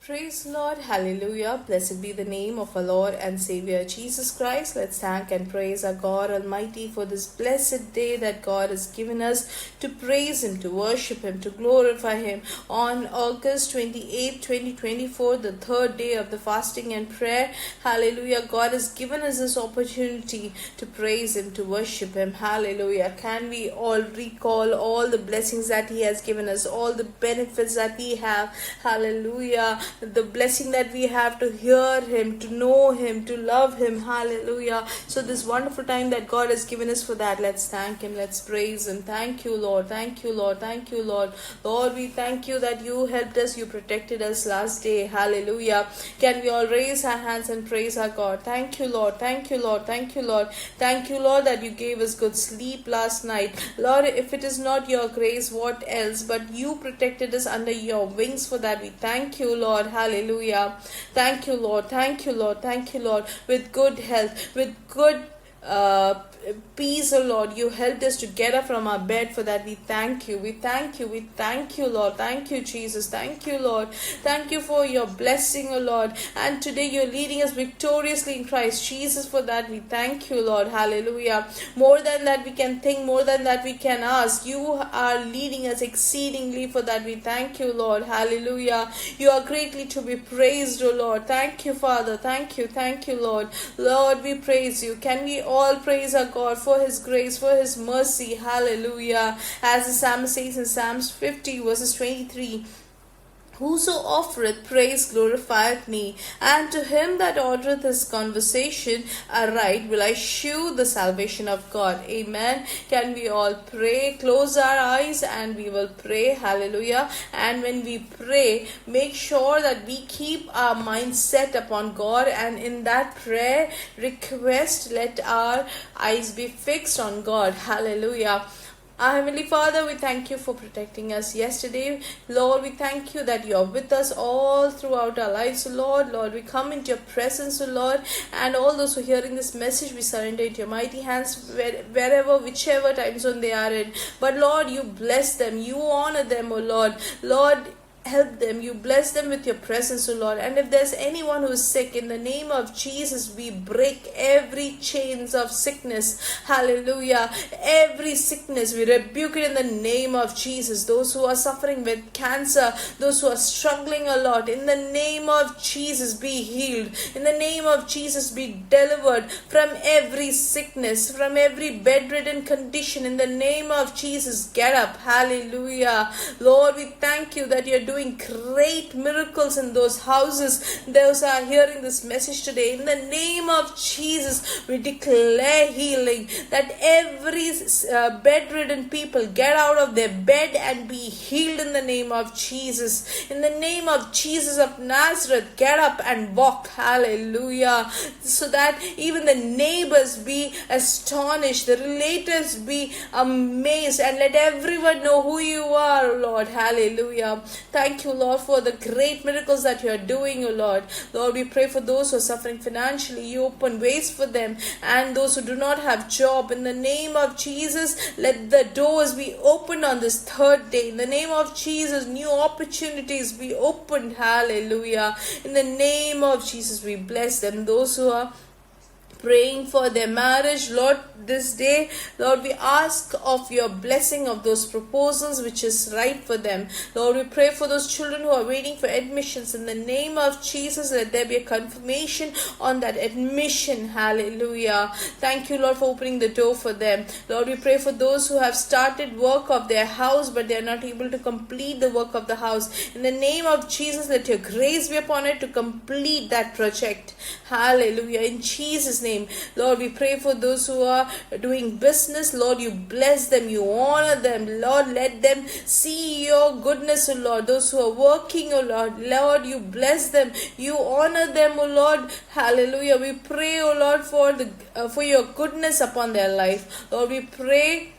Praise the Lord, hallelujah. Blessed be the name of our Lord and Savior Jesus Christ. Let's thank and praise our God Almighty for this blessed day that God has given us to praise Him, to worship Him, to glorify Him. On August 28, 2024, the third day of the fasting and prayer, hallelujah, God has given us this opportunity to praise Him, to worship Him, hallelujah. Can we all recall all the blessings that He has given us, all the benefits that we have, hallelujah, the blessing that we have to hear Him, to know Him, to love Him, hallelujah. So this wonderful time that God has given us, for that, let's thank Him, let's praise Him. Thank you, Lord, thank you, Lord, thank you, Lord. Lord, we thank you that you helped us, you protected us last day, hallelujah. Can we all raise our hands and praise our God? Thank you, Lord, thank you, Lord, thank you, Lord. Thank you, Lord, that you gave us good sleep last night. Lord, if it is not your grace, what else? But you protected us under your wings. For that we thank you, Lord, hallelujah. Thank you, Lord, thank you, Lord, thank you, Lord. With good health, with good peace, oh Lord, you helped us to get up from our bed. For that we thank you, we thank you, we thank you, Lord. Thank you, Jesus, thank you, Lord. Thank you for your blessing, oh Lord. And today you're leading us victoriously in Christ Jesus. For that we thank you, Lord, hallelujah. More than that we can think, more than that we can ask, you are leading us exceedingly. For that we thank you, Lord, hallelujah. You are greatly to be praised, oh Lord. Thank you, Father, thank you, Lord. Lord, we praise you. Can we all praise our God for His grace, for His mercy, hallelujah. As the psalmist says in Psalms 50 verses 23, whoso offereth praise glorifieth me, and to him that ordereth his conversation aright will I shew the salvation of God. Amen. Can we all pray? Close our eyes and we will pray. Hallelujah. And when we pray, make sure that we keep our mind set upon God, and in that prayer request, let our eyes be fixed on God. Hallelujah. Our Heavenly Father, we thank you for protecting us yesterday. Lord, we thank you that you are with us all throughout our lives, Lord. Lord, we come into your presence, Lord, and all those who are hearing this message, we surrender into your mighty hands, wherever, whichever time zone they are in. But Lord, you bless them, you honor them, O Lord. Lord, help them, you bless them with your presence, O Lord. And if there's anyone who is sick, in the name of Jesus, we break every chains of sickness. Hallelujah. Every sickness, we rebuke it in the name of Jesus. Those who are suffering with cancer, those who are struggling a lot, in the name of Jesus, be healed. In the name of Jesus, be delivered from every sickness, from every bedridden condition. In the name of Jesus, get up. Hallelujah. Lord, we thank you that you're doing great miracles in those houses. Those who are hearing this message today, in the name of Jesus, we declare healing, that every bedridden people get out of their bed and be healed in the name of Jesus. In the name of Jesus of Nazareth, get up and walk. Hallelujah. So that even the neighbors be astonished, the relatives be amazed, and let everyone know who you are, Lord. Hallelujah. Thank you, Lord, for the great miracles that you are doing, O Lord. Lord, we pray for those who are suffering financially. You open ways for them, and those who do not have job. In the name of Jesus, let the doors be opened on this third day. In the name of Jesus, new opportunities be opened. Hallelujah. In the name of Jesus, we bless them. Those who are praying for their marriage, Lord, this day, Lord, we ask of your blessing of those proposals which is right for them. Lord, we pray for those children who are waiting for admissions. In the name of Jesus, let there be a confirmation on that admission. Hallelujah. Thank you, Lord, for opening the door for them. Lord, we pray for those who have started work of their house, but they are not able to complete the work of the house. In the name of Jesus, let your grace be upon it to complete that project. Hallelujah. In Jesus' name. Lord, we pray for those who are doing business. Lord, you bless them, you honor them. Lord, let them see your goodness, O Lord. Those who are working, O Lord, Lord, you bless them, you honor them, O Lord. Hallelujah. We pray, O Lord, for your goodness upon their life. Lord, we pray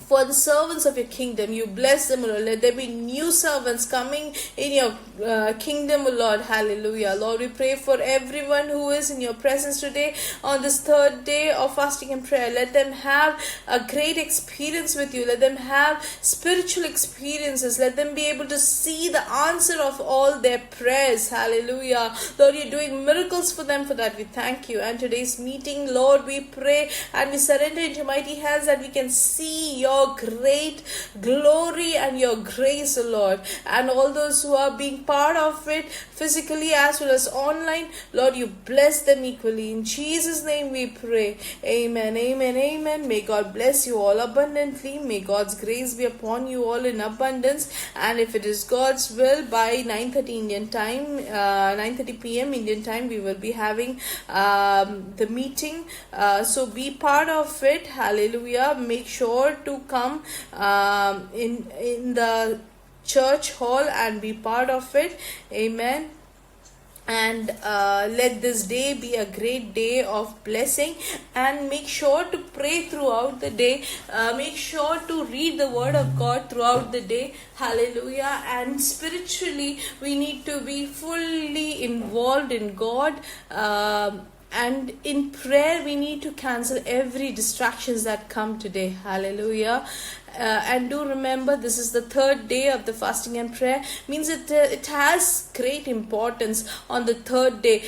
for the servants of your kingdom. You bless them, O Lord. Let there be new servants coming in your kingdom, O Lord. Hallelujah. Lord, we pray for everyone who is in your presence today on this third day of fasting and prayer. Let them have a great experience with you. Let them have spiritual experiences. Let them be able to see the answer of all their prayers. Hallelujah. Lord, you're doing miracles for them. For that we thank you. And today's meeting, Lord, we pray and we surrender into mighty hands that we can see your great glory and your grace, O Lord. And all those who are being part of it physically as well as online, Lord, you bless them equally. In Jesus' name we pray. Amen, amen, amen. May God bless you all abundantly. May God's grace be upon you all in abundance. And if it is God's will, by 9:30 Indian time, 9:30 p.m. Indian time, we will be having the meeting. So be part of it. Hallelujah. Make sure to come in the church hall and be part of it. Amen. And let this day be a great day of blessing, and make sure to pray throughout the day. Make sure to read the word of God throughout the day. Hallelujah. And spiritually we need to be fully involved in God, and in prayer we need to cancel every distractions that come today. Hallelujah. And do remember, this is the third day of the fasting and prayer. Means it has great importance on the third day.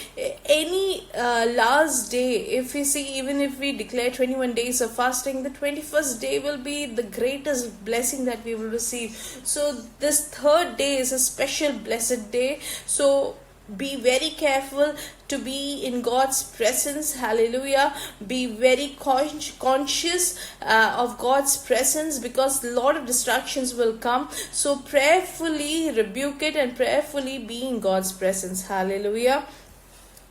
Any last day, if we see, even if we declare 21 days of fasting, the 21st day will be the greatest blessing that we will receive. So this third day is a special blessed day. So be very careful to be in God's presence. Hallelujah. Be very conscious of God's presence, because a lot of distractions will come. So prayerfully rebuke it and prayerfully be in God's presence. Hallelujah.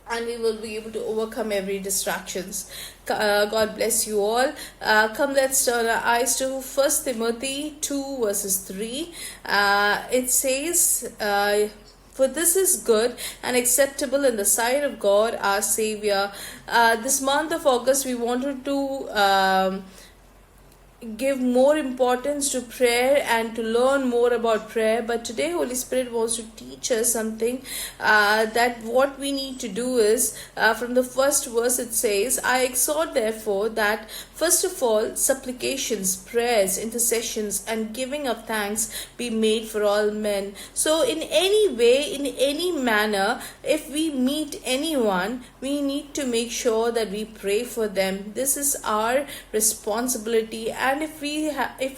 And we will be able to overcome every distractions. God bless you all. Come, let's turn our eyes to 1 Timothy 2 verses 3. It says, for this is good and acceptable in the sight of God our Savior. This month of August, we wanted to give more importance to prayer and to learn more about prayer. But today Holy Spirit wants to teach us something, that what we need to do is, from the first verse it says, I exhort therefore that first of all supplications, prayers, intercessions and giving of thanks be made for all men. So in any way, in any manner, if we meet anyone, we need to make sure that we pray for them. This is our responsibility. And if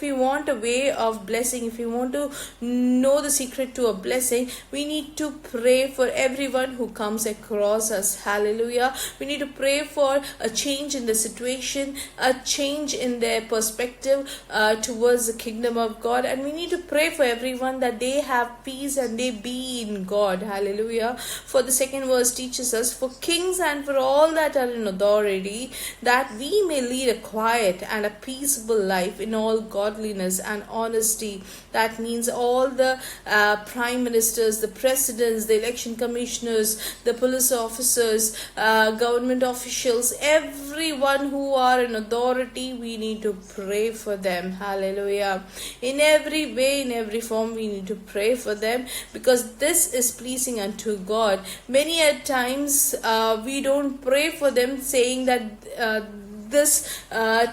we want a way of blessing, if we want to know the secret to a blessing, we need to pray for everyone who comes across us. Hallelujah. We need to pray for a change in the situation, a change in their perspective towards the kingdom of God. And we need to pray for everyone that they have peace and they be in God. Hallelujah. For the second verse teaches us, for kings and for all that are in authority, that we may lead a quiet and a peaceable life in all godliness and honesty. That means all the prime ministers, the presidents, the election commissioners, the police officers, government officials, everyone who are in authority, we need to pray for them. Hallelujah. In every way, in every form, we need to pray for them, because this is pleasing unto God. Many a times we don't pray for them, saying that this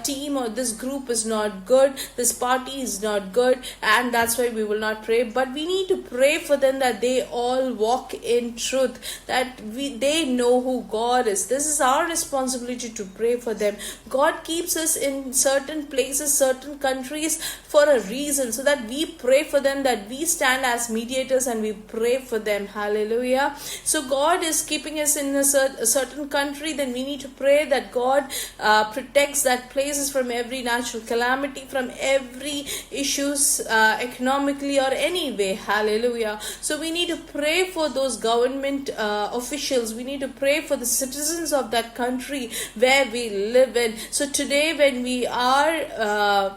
team or this group is not good, this party is not good, and that's why we will not pray. But we need to pray for them, that they all walk in truth, that they know who God is. This is our responsibility to pray for them. God keeps us in certain places, certain countries for a reason, so that we pray for them, that we stand as mediators and we pray for them. Hallelujah. So God is keeping us in a certain country, then we need to pray that God protects that places from every natural calamity, from every issues economically or any way. Hallelujah. So we need to pray for those government officials. We need to pray for the citizens of that country where we live in. So today, when we are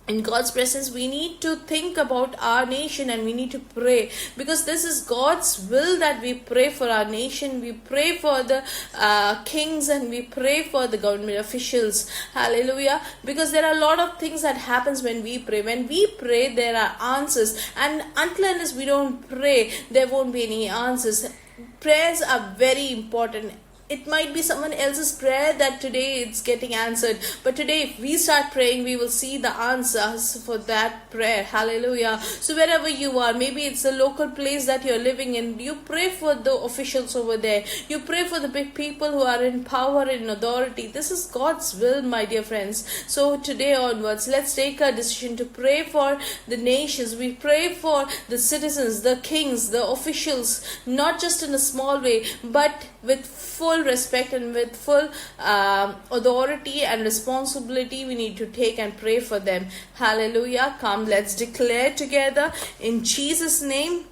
in God's presence, we need to think about our nation and we need to pray, because this is God's will that we pray for our nation. We pray for the kings and we pray for the government officials. Hallelujah. Because there are a lot of things that happens when we pray. When we pray, there are answers, and until unless we don't pray, there won't be any answers. Prayers are very important. It might be someone else's prayer that today it's getting answered, but today if we start praying, we will see the answers for that prayer. Hallelujah. So wherever you are, maybe it's a local place that you're living in, you pray for the officials over there, you pray for the big people who are in power and authority. This is God's will, my dear friends. So today onwards, let's take a decision to pray for the nations. We pray for the citizens, the kings, the officials, not just in a small way, but with full respect and with full authority and responsibility. We need to take and pray for them. Hallelujah. Come, let's declare together in Jesus' name.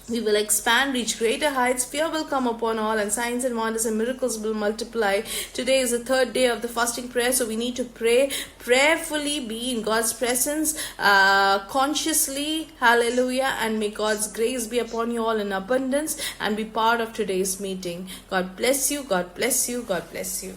We will expand, reach greater heights. Fear will come upon all, and signs and wonders and miracles will multiply. Today is the third day of the fasting prayer, so we need to pray prayerfully, be in God's presence consciously. Hallelujah. And may God's grace be upon you all in abundance, and be part of today's meeting. God bless you. God bless you. God bless you.